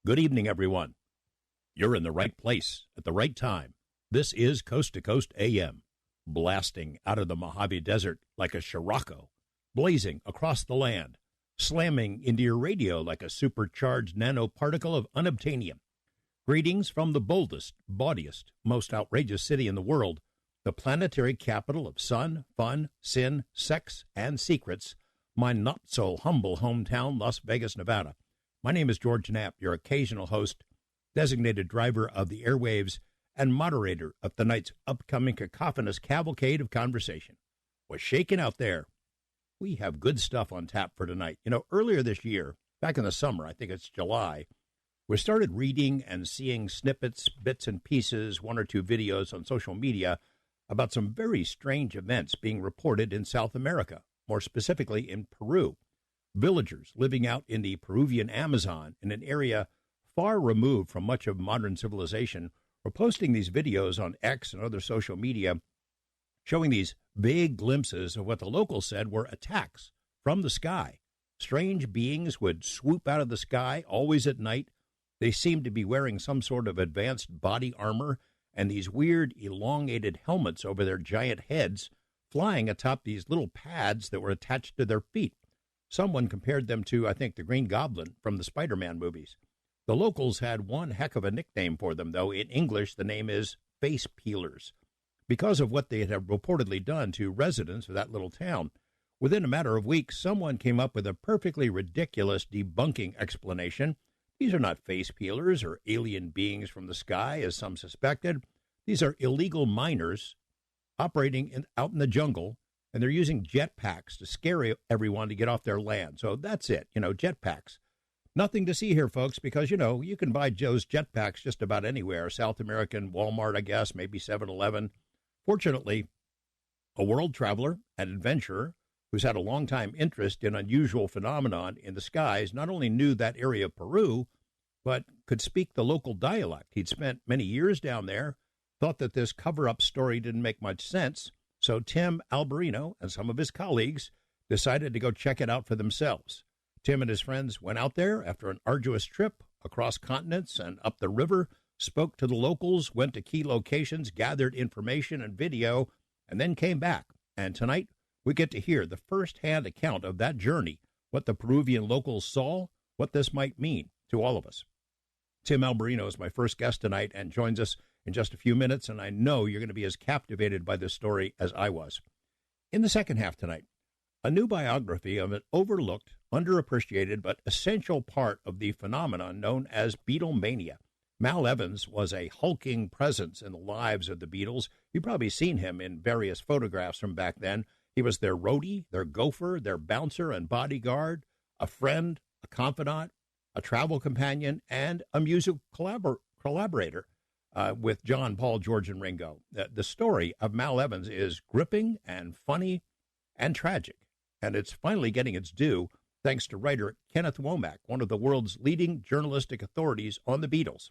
Good evening, everyone. You're in the right place at the right time. This is Coast to Coast AM, blasting out of the Mojave Desert like a Scirocco, blazing across the land, slamming into your radio like a supercharged nanoparticle of unobtainium. Greetings from the boldest, bawdiest, most outrageous city in the world, the planetary capital of sun, fun, sin, sex, and secrets, my not-so-humble hometown, Las Vegas, Nevada. My name is George Knapp, your occasional host, designated driver of the airwaves, and moderator of tonight's upcoming cacophonous cavalcade of conversation. What's shaking out there? We have good stuff on tap for tonight. You know, earlier this year, back in the summer, I think it's July, we started reading and seeing snippets, bits and pieces, one or two videos on social media about some very strange events being reported in South America, more specifically in Peru. Villagers living out in the Peruvian Amazon in an area far removed from much of modern civilization were posting these videos on X and other social media showing these vague glimpses of what the locals said were attacks from the sky. Strange beings would swoop out of the sky, always at night. They seemed to be wearing some sort of advanced body armor and these weird elongated helmets over their giant heads, flying atop these little pads that were attached to their feet. Someone compared them to, I think, the Green Goblin from the Spider-Man movies. The locals had one heck of a nickname for them, though. In English, the name is face peelers, because of what they had reportedly done to residents of that little town. Within a matter of weeks, someone came up with a perfectly ridiculous debunking explanation. These are not face peelers or alien beings from the sky, as some suspected. These are illegal miners operating out in the jungle, and they're using jetpacks to scare everyone to get off their land. So that's it, jetpacks. Nothing to see here, folks, because, you can buy Joe's jetpacks just about anywhere. South American, Walmart, I guess, maybe 7-Eleven. Fortunately, a world traveler and adventurer who's had a long-time interest in unusual phenomenon in the skies not only knew that area of Peru, but could speak the local dialect. He'd spent many years down there, thought that this cover-up story didn't make much sense, so Tim Alberino and some of his colleagues decided to go check it out for themselves. Tim and his friends went out there after an arduous trip across continents and up the river, spoke to the locals, went to key locations, gathered information and video, and then came back. And tonight, we get to hear the first-hand account of that journey, what the Peruvian locals saw, what this might mean to all of us. Tim Alberino is my first guest tonight and joins us in just a few minutes, and I know you're going to be as captivated by this story as I was. In the second half tonight, a new biography of an overlooked, underappreciated, but essential part of the phenomenon known as Beatlemania. Mal Evans was a hulking presence in the lives of the Beatles. You've probably seen him in various photographs from back then. He was their roadie, their gopher, their bouncer and bodyguard, a friend, a confidant, a travel companion, and a musical collaborator with John, Paul, George, and Ringo. The story of Mal Evans is gripping and funny and tragic, and it's finally getting its due thanks to writer Kenneth Womack, one of the world's leading journalistic authorities on the Beatles.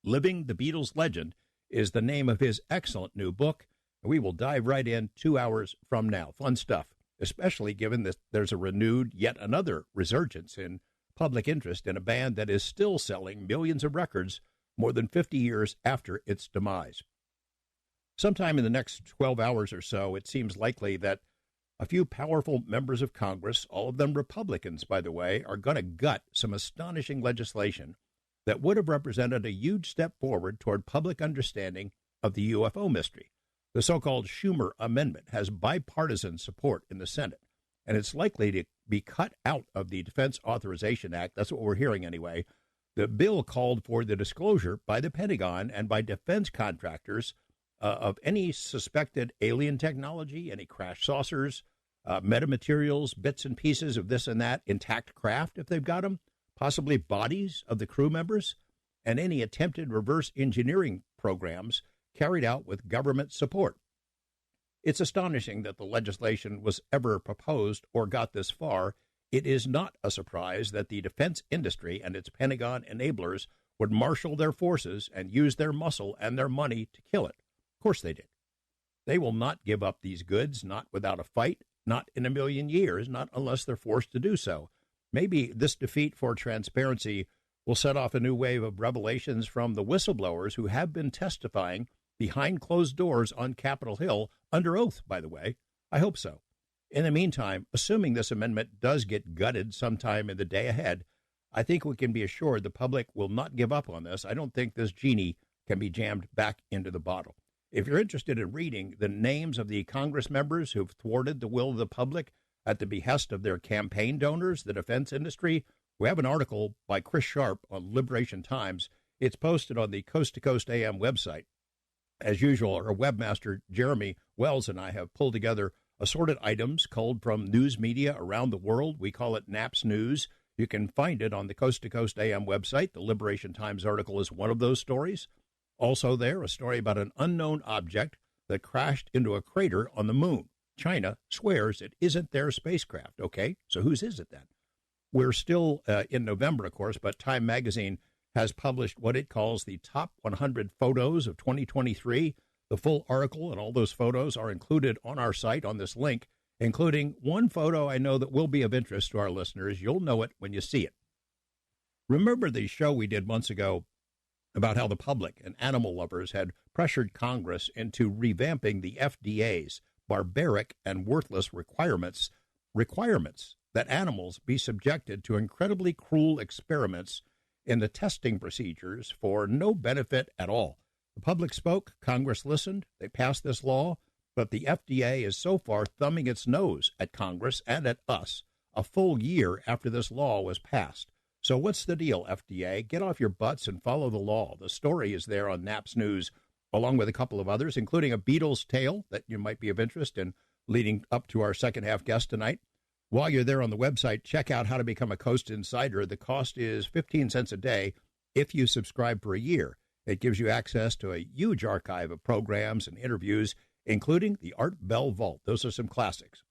Living the Beatles Legend is the name of his excellent new book, and we will dive right in 2 hours from now. Fun stuff, especially given that there's a renewed, yet another resurgence in public interest in a band that is still selling millions of records more than 50 years after its demise. Sometime in the next 12 hours or so, it seems likely that a few powerful members of Congress, all of them Republicans, by the way, are going to gut some astonishing legislation that would have represented a huge step forward toward public understanding of the UFO mystery. The so-called Schumer Amendment has bipartisan support in the Senate, and it's likely to be cut out of the Defense Authorization Act. That's what we're hearing anyway. The bill called for the disclosure by the Pentagon and by defense contractors of any suspected alien technology, any crash saucers, metamaterials, bits and pieces of this and that, intact craft if they've got them, possibly bodies of the crew members, and any attempted reverse engineering programs carried out with government support. It's astonishing that the legislation was ever proposed or got this far. It is not a surprise that the defense industry and its Pentagon enablers would marshal their forces and use their muscle and their money to kill it. Of course they did. They will not give up these goods, not without a fight, not in a million years, not unless they're forced to do so. Maybe this defeat for transparency will set off a new wave of revelations from the whistleblowers who have been testifying behind closed doors on Capitol Hill, under oath, by the way. I hope so. In the meantime, assuming this amendment does get gutted sometime in the day ahead, I think we can be assured the public will not give up on this. I don't think this genie can be jammed back into the bottle. If you're interested in reading the names of the Congress members who've thwarted the will of the public at the behest of their campaign donors, the defense industry, we have an article by Chris Sharp on Liberation Times. It's posted on the Coast to Coast AM website. As usual, our webmaster, Jeremy Wells, and I have pulled together assorted items culled from news media around the world. We call it NAPS News. You can find it on the Coast to Coast AM website. The Liberation Times article is one of those stories. Also there, a story about an unknown object that crashed into a crater on the moon. China swears it isn't their spacecraft. Okay, so whose is it then? We're still in November, of course, but Time magazine has published what it calls the top 100 photos of 2023. The full article and all those photos are included on our site on this link, including one photo I know that will be of interest to our listeners. You'll know it when you see it. Remember the show we did months ago about how the public and animal lovers had pressured Congress into revamping the FDA's barbaric and worthless requirements that animals be subjected to incredibly cruel experiments in the testing procedures for no benefit at all. The public spoke, Congress listened, they passed this law, but the FDA is so far thumbing its nose at Congress and at us a full year after this law was passed. So what's the deal, FDA? Get off your butts and follow the law. The story is there on NAPS News, along with a couple of others, including a Beatles tale that you might be of interest in leading up to our second half guest tonight. While you're there on the website, check out how to become a Coast Insider. The cost is 15 cents a day if you subscribe for a year. It gives you access to a huge archive of programs and interviews, including the Art Bell Vault. Those are some classics.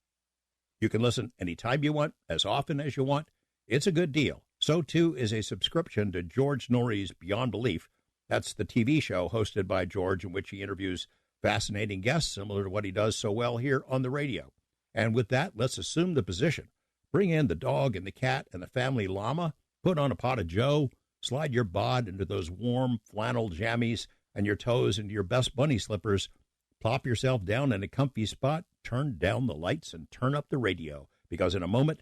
You can listen anytime you want, as often as you want. It's a good deal. So, too, is a subscription to George Norrie's Beyond Belief. That's the TV show hosted by George, in which he interviews fascinating guests, similar to what he does so well here on the radio. And with that, let's assume the position. Bring in the dog and the cat and the family llama, put on a pot of joe, slide your bod into those warm flannel jammies and your toes into your best bunny slippers, plop yourself down in a comfy spot, turn down the lights, and turn up the radio, because in a moment,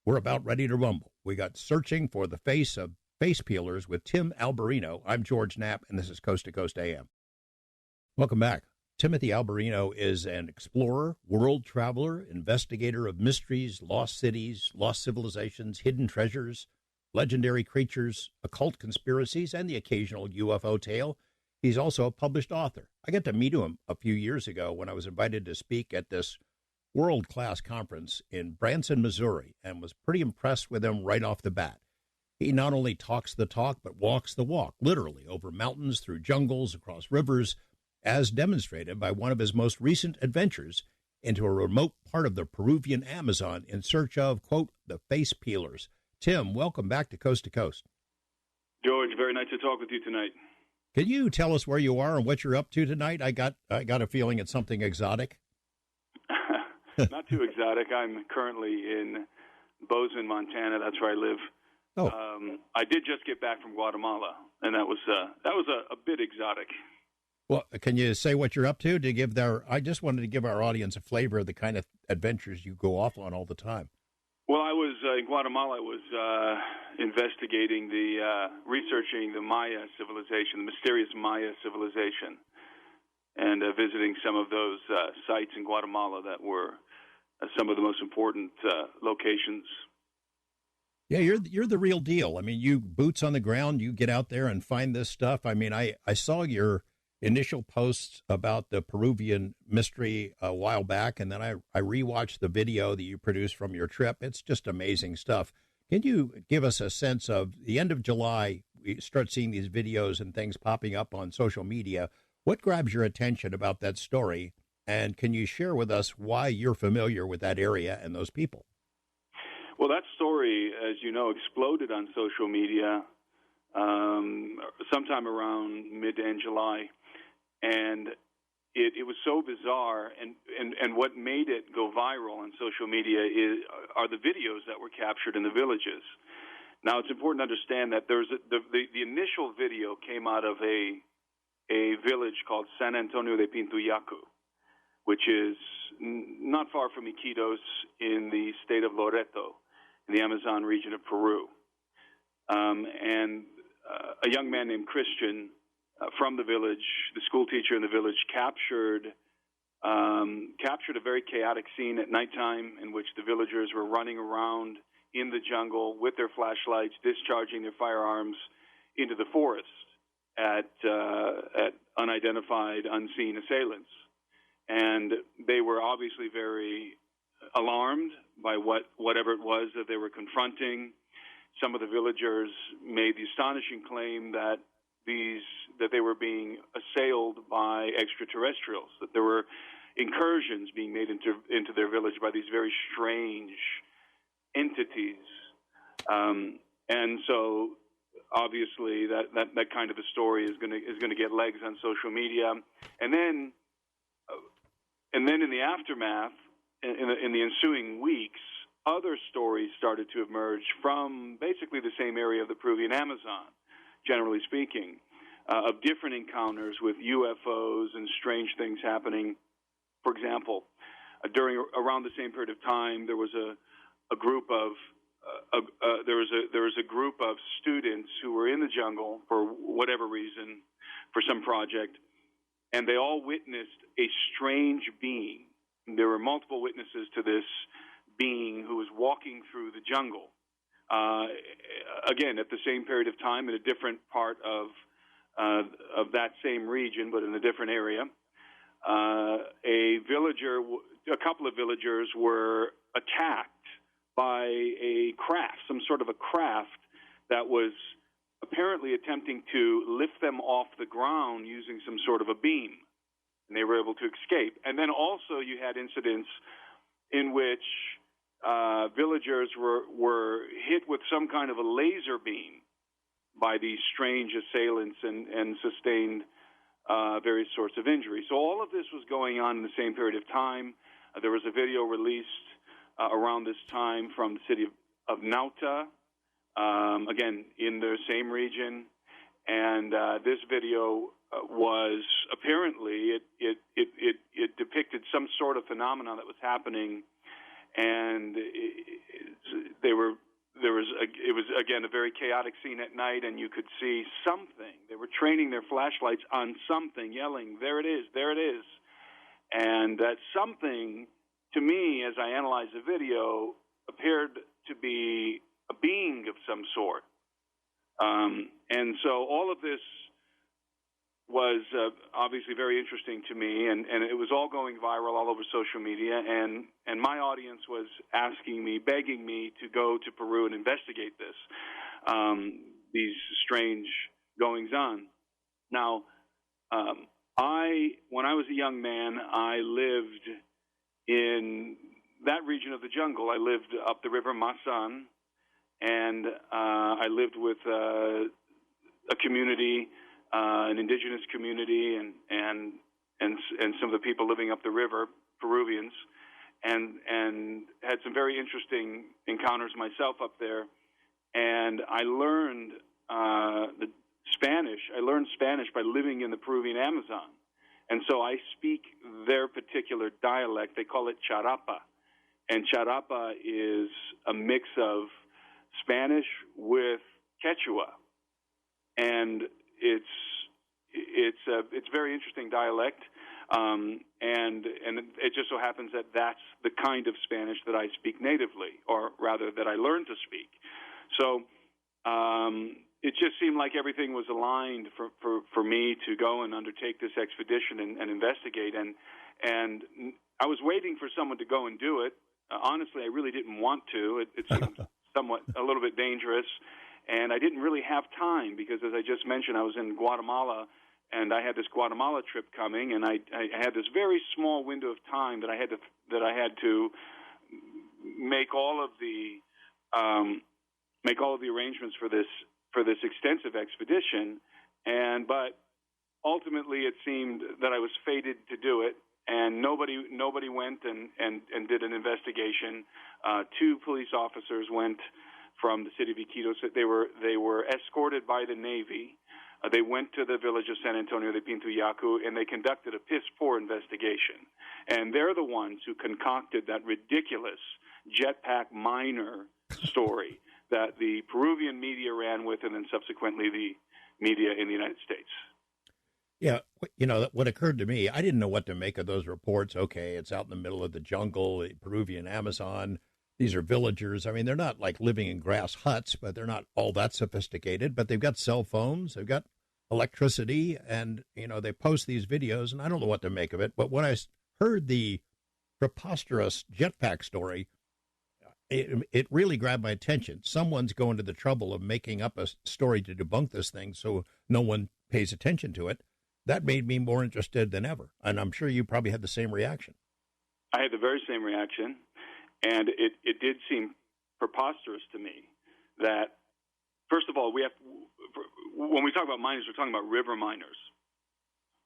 we're about ready to rumble. We got Searching for the Face of Face Peelers with Tim Alberino. I'm George Knapp, and this is Coast to Coast AM. Welcome back. Timothy Alberino is an explorer, world traveler, investigator of mysteries, lost cities, lost civilizations, hidden treasures, legendary creatures, occult conspiracies, and the occasional UFO tale. He's also a published author. I got to meet him a few years ago when I was invited to speak at this world-class conference in Branson, Missouri, and was pretty impressed with him right off the bat. He not only talks the talk, but walks the walk, literally, over mountains, through jungles, across rivers, as demonstrated by one of his most recent adventures into a remote part of the Peruvian Amazon in search of, quote, the face peelers. Tim, welcome back to Coast. George, very nice to talk with you tonight. Can you tell us where you are and what you're up to tonight? I got a feeling it's something exotic. Not too exotic. I'm currently in Bozeman, Montana. That's where I live. Oh. I did just get back from Guatemala, and that was a bit exotic. Well, can you say what you're up to I just wanted to give our audience a flavor of the kind of adventures you go off on all the time. Well, I was in Guatemala. I was investigating researching the Maya civilization, the mysterious Maya civilization, and visiting some of those sites in Guatemala that were some of the most important locations. Yeah, you're the real deal. I mean, you boots on the ground, you get out there and find this stuff. I mean, I saw your initial posts about the Peruvian mystery a while back, and then I rewatched the video that you produced from your trip. It's just amazing stuff. Can you give us a sense of the end of July, we start seeing these videos and things popping up on social media. What grabs your attention about that story? And can you share with us why you're familiar with that area and those people? Well, that story, as you know, exploded on social media sometime around mid to end July. And it was so bizarre, and what made it go viral on social media are the videos that were captured in the villages. Now, it's important to understand that the initial video came out of a village called San Antonio de Pintuyacu, which is not far from Iquitos in the state of Loreto, in the Amazon region of Peru. And a young man named Christian from the village, the school teacher in the village, captured a very chaotic scene at nighttime in which the villagers were running around in the jungle with their flashlights, discharging their firearms into the forest at unidentified, unseen assailants. And they were obviously very alarmed by whatever it was that they were confronting. Some of the villagers made the astonishing claim that they were being assailed by extraterrestrials, that there were incursions being made into their village by these very strange entities. And so obviously that kind of a story is going to get legs on social media. And then in the aftermath, in the ensuing weeks, other stories started to emerge from basically the same area of the Peruvian Amazon, generally speaking, of different encounters with UFOs and strange things happening. For example, around the same period of time, there was a group of students who were in the jungle for whatever reason, for some project, and they all witnessed a strange being. There were multiple witnesses to this being who was walking through the jungle. Again, at the same period of time, in a different part of that same region, but in a different area. A couple of villagers were attacked by a craft, some sort of a craft that was apparently attempting to lift them off the ground using some sort of a beam, and they were able to escape. And then also you had incidents in which villagers were hit with some kind of a laser beam by these strange assailants and sustained various sorts of injuries. So all of this was going on in the same period of time. There was a video released around this time from the city of Nauta, again, in the same region. And this video was apparently, it depicted some sort of phenomenon that was happening, and it was again a very chaotic scene at night, and you could see something. They were training their flashlights on something, yelling, "There it is, there it is." And that something, to me, as I analyzed the video, appeared to be a being of some sort. And so all of this was obviously very interesting to me, and it was all going viral all over social media, and my audience was asking me, begging me to go to Peru and investigate this, these strange goings-on. Now, when I was a young man, I lived in that region of the jungle. I lived up the river Masan, and I lived with a community, an indigenous community, and some of the people living up the river, Peruvians, and had some very interesting encounters myself up there. And I learned the Spanish. I learned Spanish by living in the Peruvian Amazon, and so I speak their particular dialect. They call it charapa, and charapa is a mix of Spanish with Quechua, and it's very interesting dialect, and it just so happens that that's the kind of Spanish that I speak natively, or rather that I learned to speak. So it just seemed like everything was aligned for me to go and undertake this expedition and investigate, and I was waiting for someone to go and do it. Honestly, I really didn't want to. It seemed a little bit dangerous, and I didn't really have time because, as I just mentioned, I was in Guatemala, and I had this Guatemala trip coming, and I had this very small window of time that I had to make all of the arrangements for this extensive expedition, but ultimately it seemed that I was fated to do it. And nobody went and did an investigation. 2 police officers went from the city of Iquitos. They were escorted by the Navy. They went to the village of San Antonio de Pintuyacu, and they conducted a piss-poor investigation. And they're the ones who concocted that ridiculous jetpack miner story that the Peruvian media ran with, and then subsequently the media in the United States. Yeah, what occurred to me, I didn't know what to make of those reports. Okay, it's out in the middle of the jungle, the Peruvian Amazon. These are villagers. I mean, they're not like living in grass huts, but they're not all that sophisticated. But they've got cell phones, they've got electricity, and, they post these videos, and I don't know what to make of it. But when I heard the preposterous jetpack story, it really grabbed my attention. Someone's going to the trouble of making up a story to debunk this thing so no one pays attention to it. That made me more interested than ever. And I'm sure you probably had the same reaction. I had the very same reaction. And it did seem preposterous to me that, first of all, when we talk about miners, we're talking about river miners.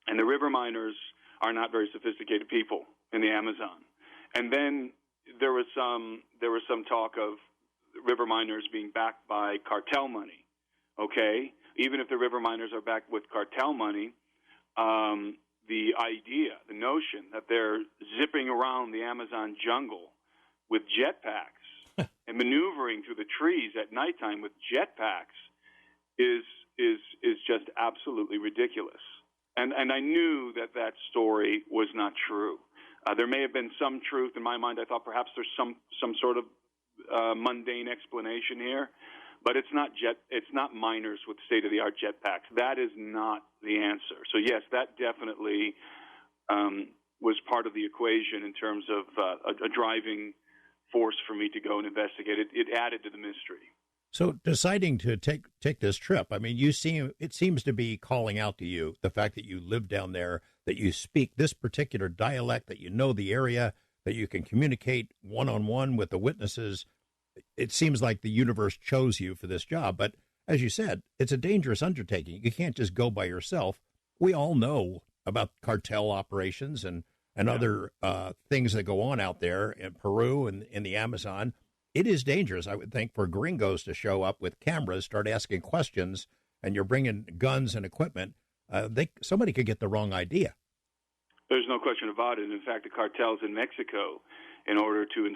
And the river miners are not very sophisticated people in the Amazon. And then there was some talk of river miners being backed by cartel money. Okay? Even if the river miners are backed with cartel money, the idea, the notion that they're zipping around the Amazon jungle with jetpacks and maneuvering through the trees at nighttime with jetpacks is just absolutely ridiculous. And I knew that story was not true. There may have been some truth in my mind. I thought perhaps there's some sort of mundane explanation here, but it's not miners with state-of-the-art jetpacks. That is not the answer. So yes, that definitely was part of the equation in terms of a driving force for me to go and investigate it. It added to the mystery. So deciding to take this trip, I mean, it seems to be calling out to you the fact that you live down there, that you speak this particular dialect, that you know the area, that you can communicate one-on-one with the witnesses. It seems like the universe chose you for this job. But as you said, it's a dangerous undertaking. You can't just go by yourself. We all know about cartel operations and other things that go on out there in Peru and in the Amazon. It is dangerous, I would think, for gringos to show up with cameras, start asking questions, and you're bringing guns and equipment. Somebody could get the wrong idea. There's no question about it. In fact, the cartels in Mexico, in order to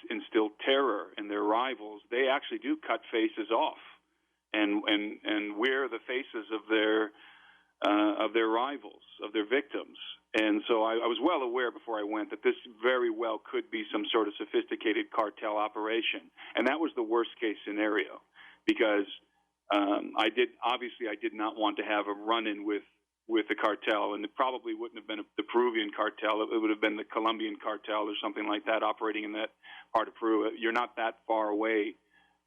instill terror in their rivals, they actually do cut faces off and wear the faces of their rivals, of their victims. And so I was well aware before I went that this very well could be some sort of sophisticated cartel operation. And that was the worst case scenario because I did not want to have a run-in with the cartel, and it probably wouldn't have been the Peruvian cartel. It would have been the Colombian cartel or something like that operating in that part of Peru. You're not that far away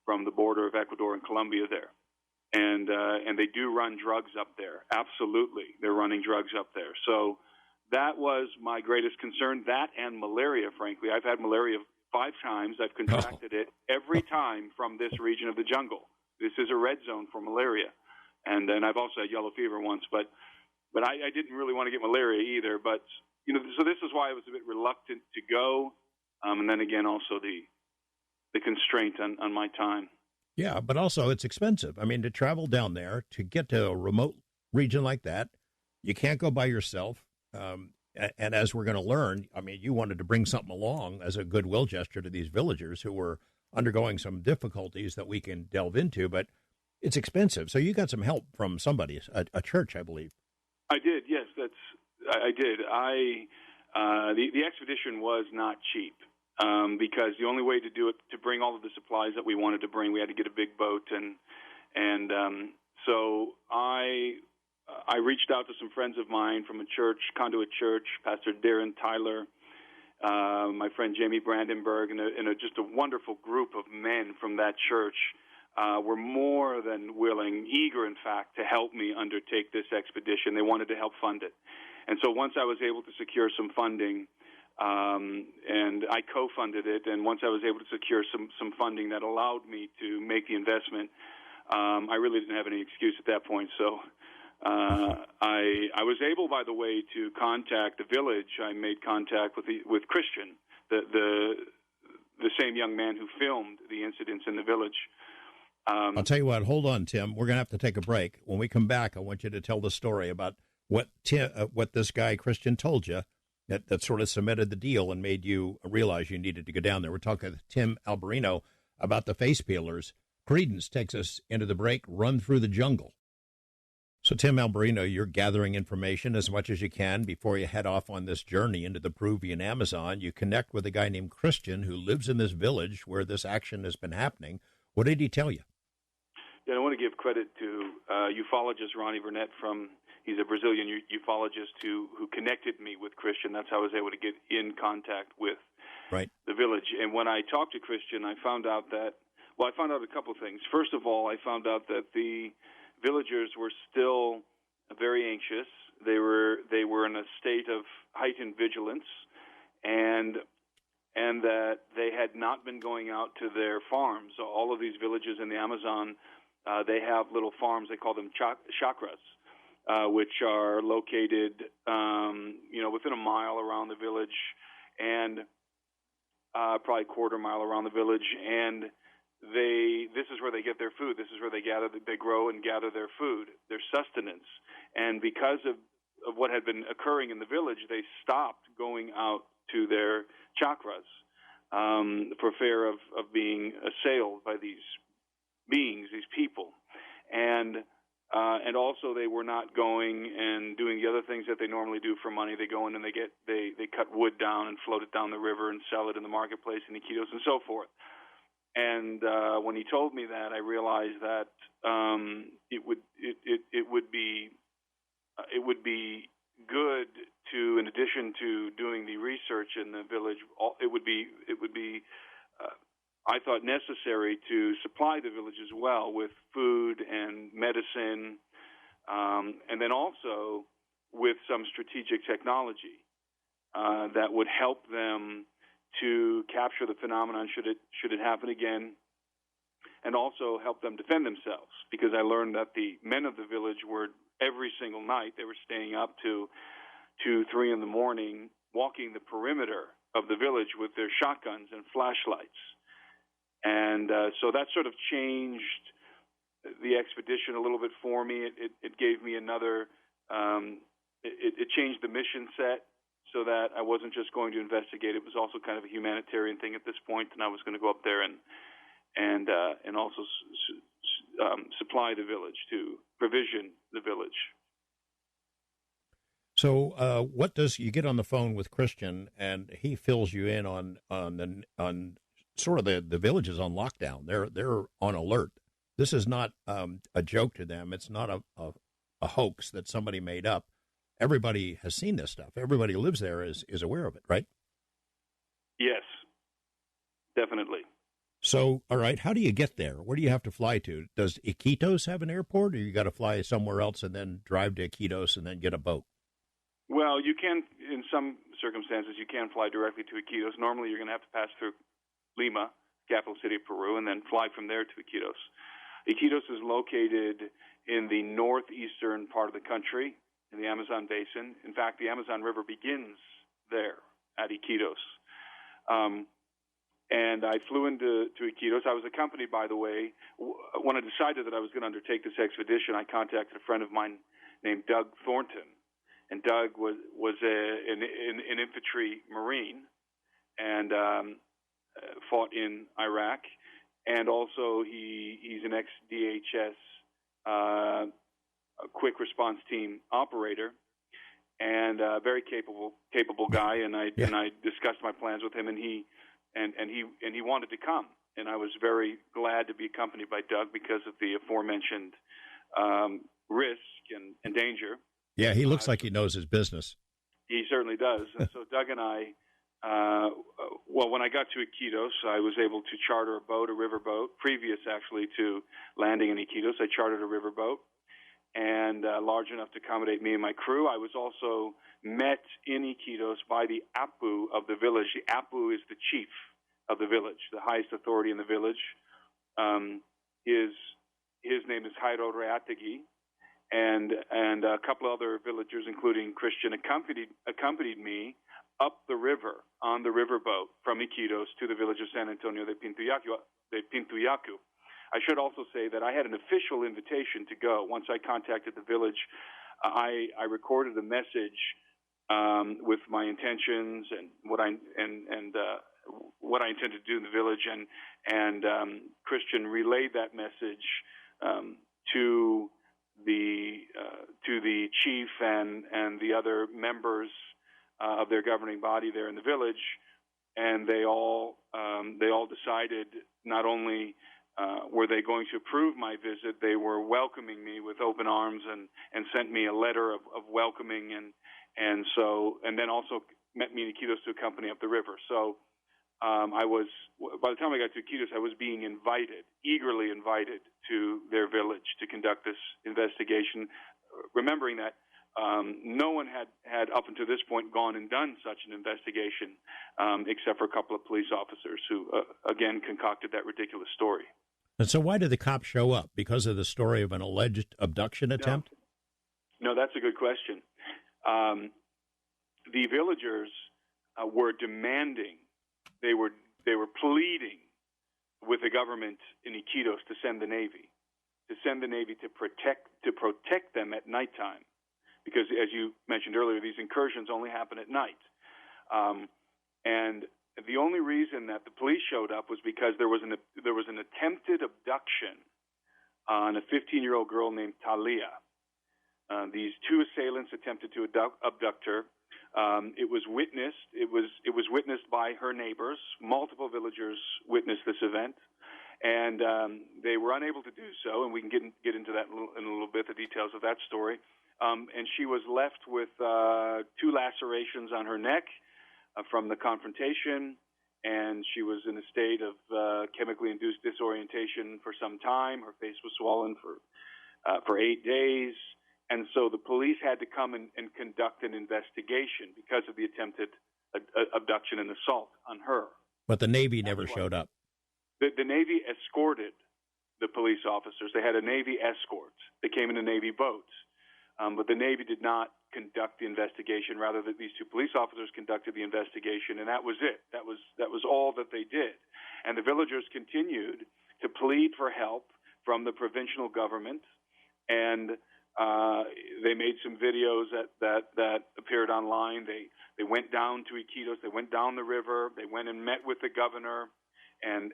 from the border of Ecuador and Colombia there. And they do run drugs up there. Absolutely. They're running drugs up there. So that was my greatest concern, that and malaria, frankly. I've had malaria 5 times. I've contracted it every time from this region of the jungle. This is a red zone for malaria. And then I've also had yellow fever once, but I didn't really want to get malaria either. But, so this is why I was a bit reluctant to go. And then again, also the constraint on my time. Yeah, but also it's expensive. I mean, to travel down there, to get to a remote region like that, you can't go by yourself. And as we're going to learn, I mean, you wanted to bring something along as a goodwill gesture to these villagers who were undergoing some difficulties that we can delve into, but it's expensive. So you got some help from somebody, a church, I believe. I did, yes, I did. The expedition was not cheap because the only way to do it, to bring all of the supplies that we wanted to bring, we had to get a big boat, and so I reached out to some friends of mine from a church, Conduit Church, Pastor Darren Tyler, my friend Jamie Brandenburg, and just a wonderful group of men from that church were more than willing, eager, in fact, to help me undertake this expedition. They wanted to help fund it. And so once I was able to secure some funding, and I co-funded it, and once I was able to secure some funding that allowed me to make the investment, I really didn't have any excuse at that point. So I was able, by the way, to contact the village. I made contact with Christian, the same young man who filmed the incidents in the village, I'll tell you what, hold on, Tim. We're going to have to take a break. When we come back, I want you to tell the story about what this guy, Christian, told you that sort of cemented the deal and made you realize you needed to go down there. We're talking to Tim Alberino about the face peelers. Credence takes us into the break, Run Through the Jungle. So, Tim Alberino, you're gathering information as much as you can before you head off on this journey into the Peruvian Amazon. You connect with a guy named Christian who lives in this village where this action has been happening. What did he tell you? Yeah, I want to give credit to ufologist Ronnie Burnett he's a Brazilian ufologist who connected me with Christian. That's how I was able to get in contact with the village. And when I talked to Christian, I found out a couple of things. First of all, I found out that the villagers were still very anxious. They were in a state of heightened vigilance, and that they had not been going out to their farms. So all of these villages in the Amazon, they have little farms. They call them chakras, which are located, within a mile around the village, and probably a quarter mile around the village. And this is where they get their food. This is where they grow and gather their food, their sustenance. And because of what had been occurring in the village, they stopped going out to their chakras for fear of being assailed by these beings, these people. And also they were not going and doing the other things that they normally do for money. They go in and they cut wood down and float it down the river and sell it in the marketplace in Iquitos and so forth. And when he told me that, I realized that it would be good to, in addition to doing the research in the village, it would be I thought necessary to supply the village as well with food and medicine, and then also with some strategic technology that would help them to capture the phenomenon should it happen again, and also help them defend themselves. Because I learned that the men of the village were every single night they were staying up to 2-3 in the morning, walking the perimeter of the village with their shotguns and flashlights. And so that sort of changed the expedition a little bit for me. It gave me another. It changed the mission set, so that I wasn't just going to investigate. It was also kind of a humanitarian thing at this point, and I was going to go up there and also supply the village, to provision the village. So, you get on the phone with Christian, and he fills you in on sort of the village is on lockdown. They're on alert. This is not a joke to them. It's not a hoax that somebody made up. Everybody has seen this stuff. Everybody who lives there is aware of it, right? Yes, definitely. So, all right, how do you get there? Where do you have to fly to? Does Iquitos have an airport, or you got to fly somewhere else and then drive to Iquitos and then get a boat? Well, you can, in some circumstances, you can fly directly to Iquitos. Normally, you're going to have to pass through Lima, capital city of Peru, and then fly from there to Iquitos. Iquitos is located in the northeastern part of the country, in the Amazon basin. In fact, the Amazon River begins there at Iquitos. And I flew into Iquitos. I was accompanied, by the way, when I decided that I was going to undertake this expedition, I contacted a friend of mine named Doug Thornton. And Doug was an infantry Marine and fought in Iraq. And also he's an ex-DHS quick response team operator, and a very capable guy. And I discussed my plans with him, and he wanted to come. And I was very glad to be accompanied by Doug because of the aforementioned risk and danger. Yeah, he looks like he knows his business. He certainly does. And so Doug and I, when I got to Iquitos, I was able to charter a river boat, previous actually to landing in Iquitos. I chartered a river boat, and large enough to accommodate me and my crew. I was also met in Iquitos by the Apu of the village. The Apu is the chief of the village, the highest authority in the village. His name is Jairo Reategui, and a couple other villagers, including Christian, accompanied me up the river on the riverboat from Iquitos to the village of San Antonio de Pintuyacu. I should also say that I had an official invitation to go. Once I contacted the village, I recorded a message with my intentions and what I intended to do in the village, and Christian relayed that message to the chief and the other members of their governing body there in the village, and they all decided not only were they going to approve my visit, they were welcoming me with open arms and sent me a letter of welcoming and then also met me in Iquitos to accompany up the river. So by the time I got to Iquitos, I was being eagerly invited to their village to conduct this investigation, remembering that no one had up until this point gone and done such an investigation, except for a couple of police officers who, again, concocted that ridiculous story. And so why did the cops show up? Because of the story of an alleged abduction attempt? No, that's a good question. The villagers were demanding, they were pleading with the government in Iquitos to send the Navy to protect them at nighttime, because as you mentioned earlier, these incursions only happen at night. And the only reason that the police showed up was because there was an attempted abduction on a 15-year-old girl named Talia. These two assailants attempted to abduct her. It was witnessed. It was witnessed by her neighbors. Multiple villagers witnessed this event, and they were unable to do so. And we can get into that in a little bit, the details of that story. And she was left with two lacerations on her neck from the confrontation, and she was in a state of chemically induced disorientation for some time. Her face was swollen for 8 days. And so the police had to come and conduct an investigation because of the attempted abduction and assault on her. But the Navy never showed up. The Navy escorted the police officers. They had a Navy escort. They came in a Navy boat. But the Navy did not conduct the investigation. Rather, that these two police officers conducted the investigation, and that was it. That was all that they did. And the villagers continued to plead for help from the provincial government, and they made some videos that appeared online. They went down to Iquitos. They went down the river. They went and met with the governor and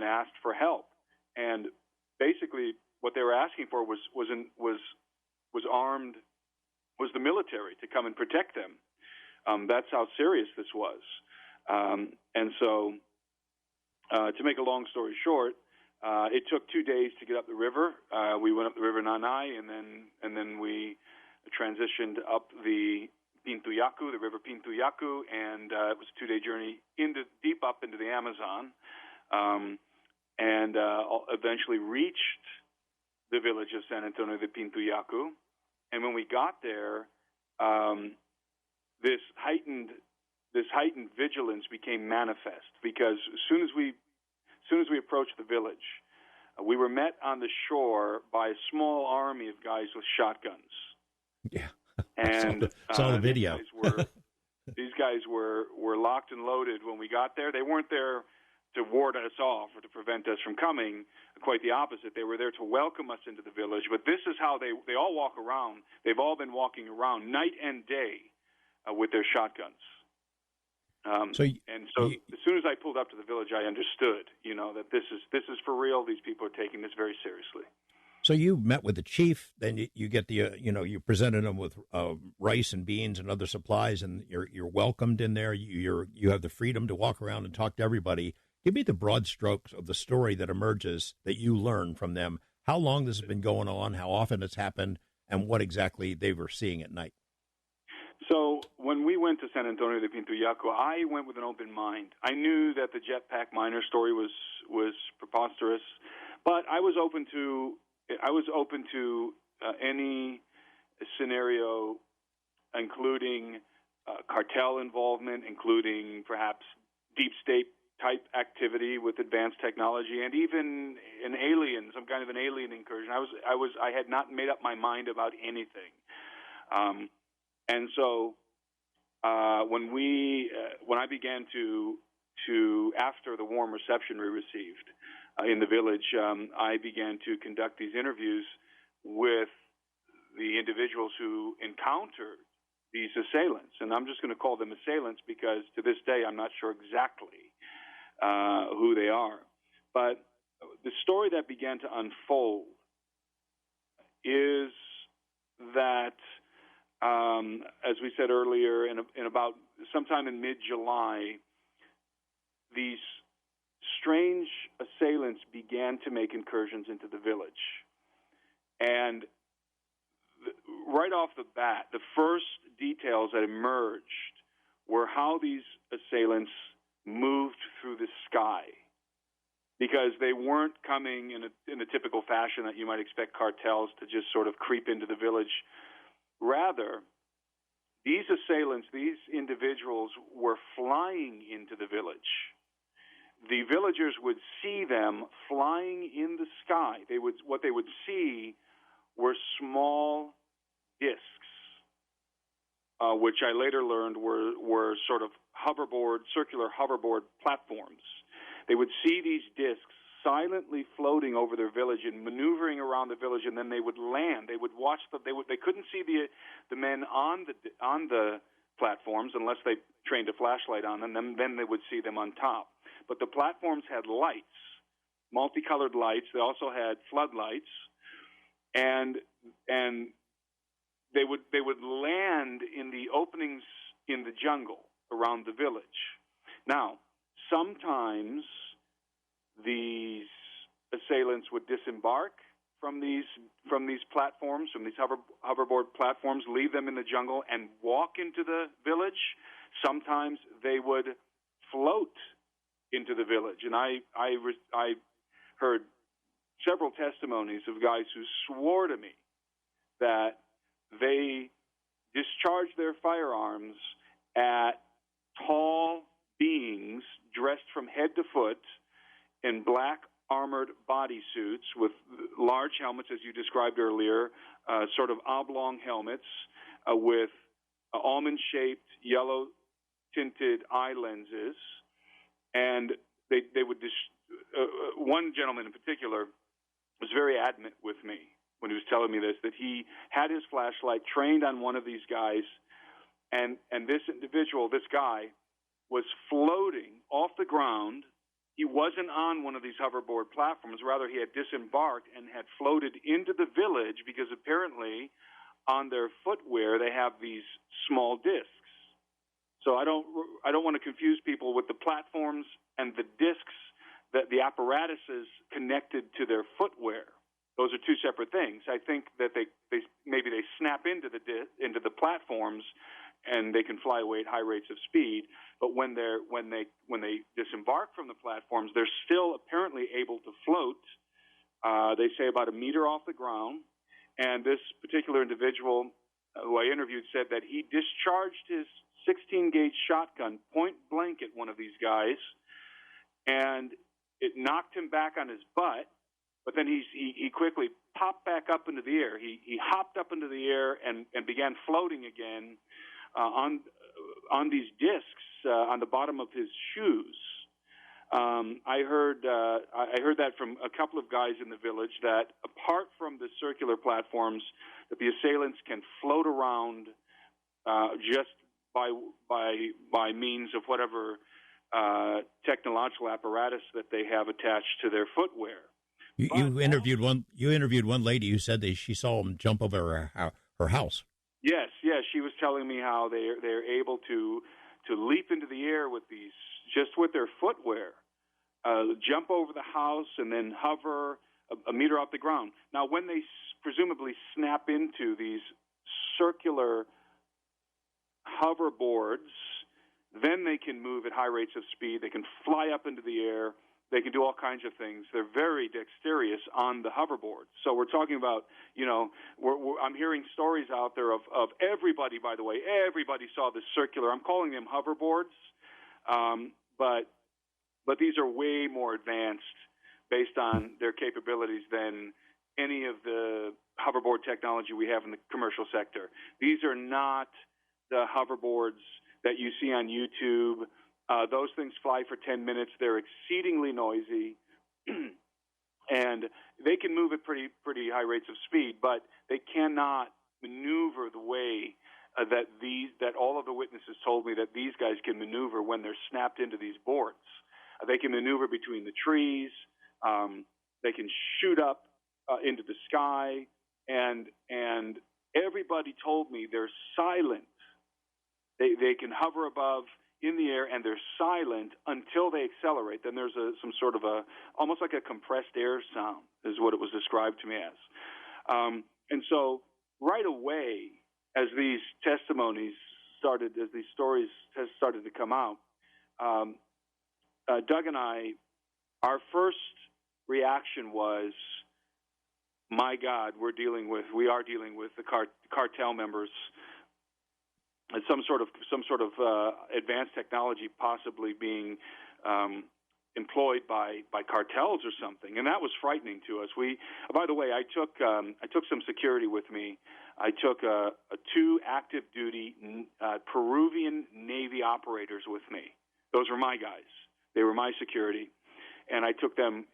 asked for help. And basically, what they were asking for was the military to come and protect them. That's how serious this was. And so, to make a long story short, it took 2 days to get up the river. We went up the river Nanay, and then we transitioned up the Pintuyacu, the river Pintuyacu, and it was a 2-day journey deep up into the Amazon, and eventually reached the village of San Antonio de Pintuyacu. And when we got there, this heightened vigilance became manifest, because as soon as we approached the village, we were met on the shore by a small army of guys with shotguns. Yeah, and saw the video. These guys were locked and loaded when we got there. They weren't there to ward us off or to prevent us from coming. Quite the opposite. They were there to welcome us into the village. But this is how they all walk around. They've all been walking around night and day with their shotguns. So as soon as I pulled up to the village, I understood, that this is for real. These people are taking this very seriously. So you met with the chief, then you get you presented them with rice and beans and other supplies, and you're welcomed in there. You have the freedom to walk around and talk to everybody. Give me the broad strokes of the story that emerges that you learn from them. How long this has been going on, how often it's happened, and what exactly they were seeing at night. So when we went to San Antonio de Pintuyacu, I went with an open mind. I knew that the jetpack miner story was preposterous, but I was open to any scenario, including cartel involvement, including perhaps deep state type activity with advanced technology, and even some kind of an alien incursion. I had not made up my mind about anything. And so when I began to after the warm reception we received, in the village, I began to conduct these interviews with the individuals who encountered these assailants. And I'm just going to call them assailants because to this day I'm not sure exactly who they are. But the story that began to unfold is that, as we said earlier, in about sometime in mid-July, these strange assailants began to make incursions into the village. And right off the bat, the first details that emerged were how these assailants moved through the sky, because they weren't coming in a typical fashion that you might expect cartels to just sort of creep into the village. Rather, these assailants, these individuals, were flying into the village. The villagers would see them flying in the sky. What they would see were small discs, which I later learned were sort of circular hoverboard platforms. They would see these discs silently floating over their village and maneuvering around the village, and then they would land. They would watch they couldn't see the men on the platforms unless they trained a flashlight on them. Then they would see them on top. But the platforms had lights, multicolored lights. They also had floodlights, and they would land in the openings in the jungle around the village. Now, sometimes these assailants would disembark from these platforms, from these hoverboard platforms, leave them in the jungle, and walk into the village. Sometimes they would float into the village, and I heard several testimonies of guys who swore to me that they discharged their firearms at tall beings dressed from head to foot in black armored bodysuits with large helmets, as you described earlier, sort of oblong helmets with almond-shaped, yellow-tinted eye lenses. And they would one gentleman in particular was very adamant with me when he was telling me this, that he had his flashlight trained on one of these guys, and this individual, this guy, was floating off the ground. He wasn't on one of these hoverboard platforms. Rather, he had disembarked and had floated into the village because apparently on their footwear they have these small discs. So I don't want to confuse people with the platforms and the discs, that the apparatuses connected to their footwear. Those are two separate things. I think that they maybe snap into the platforms and they can fly away at high rates of speed. But when they disembark from the platforms, they're still apparently able to float. They say about a meter off the ground. And this particular individual who I interviewed said that he discharged his 16-gauge shotgun point blank at one of these guys, and it knocked him back on his butt. But then he quickly popped back up into the air. He hopped up into the air and began floating again on these discs on the bottom of his shoes. I heard that from a couple of guys in the village, that apart from the circular platforms, that the assailants can float around just by means of whatever technological apparatus that they have attached to their footwear. You interviewed one lady who said that she saw him jump over her house. Yes, she was telling me how they're able to leap into the air with these, just with their footwear, jump over the house and then hover a meter off the ground. Now, when they presumably snap into these circular hoverboards, then they can move at high rates of speed. They can fly up into the air. They can do all kinds of things. They're very dexterous on the hoverboard. So we're talking about, I'm hearing stories out there of everybody, by the way, everybody saw this circular. I'm calling them hoverboards, but these are way more advanced based on their capabilities than any of the hoverboard technology we have in the commercial sector. These are not the hoverboards that you see on YouTube. Those things fly for 10 minutes. They're exceedingly noisy. And they can move at pretty high rates of speed, but they cannot maneuver the way that all of the witnesses told me that these guys can maneuver when they're snapped into these boards. They can maneuver between the trees. They can shoot up into the sky, and everybody told me they're silent. They can hover above in the air, and they're silent until they accelerate. Then there's some sort of almost like a compressed air sound is what it was described to me as. And so right away, as these testimonies started, as these stories started to come out, Doug and I, our first reaction was, my God, we are dealing with the cartel members, and some sort of advanced technology possibly being employed by cartels or something, and that was frightening to us. By the way, I took some security with me. I took two active duty Peruvian Navy operators with me. Those were my guys. They were my security, and I took them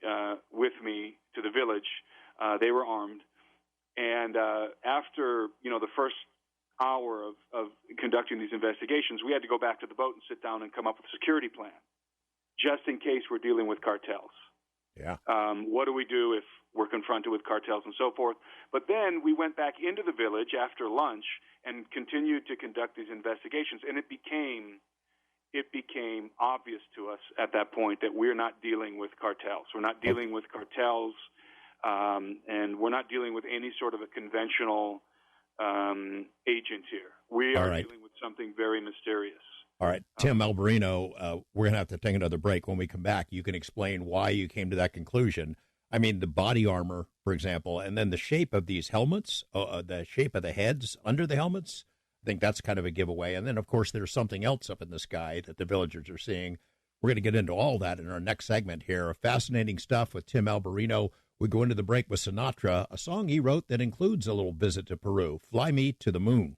with me to the village. They were armed, and after the first hour of conducting these investigations, we had to go back to the boat and sit down and come up with a security plan, just in case we're dealing with cartels. Yeah. What do we do if we're confronted with cartels and so forth? But then we went back into the village after lunch and continued to conduct these investigations, and it became obvious to us at that point that we're not dealing with cartels. We're not dealing with cartels, and we're not dealing with any sort of a conventional agent here. We are dealing with something very mysterious. All right, Tim Alberino, we're going to have to take another break. When we come back, you can explain why you came to that conclusion. I mean, the body armor, for example, and then the shape of these helmets, the shape of the heads under the helmets. I think that's kind of a giveaway. And then, of course, there's something else up in the sky that the villagers are seeing. We're going to get into all that in our next segment here. Fascinating stuff with Tim Alberino. We go into the break with Sinatra, a song he wrote that includes a little visit to Peru, Fly Me to the Moon.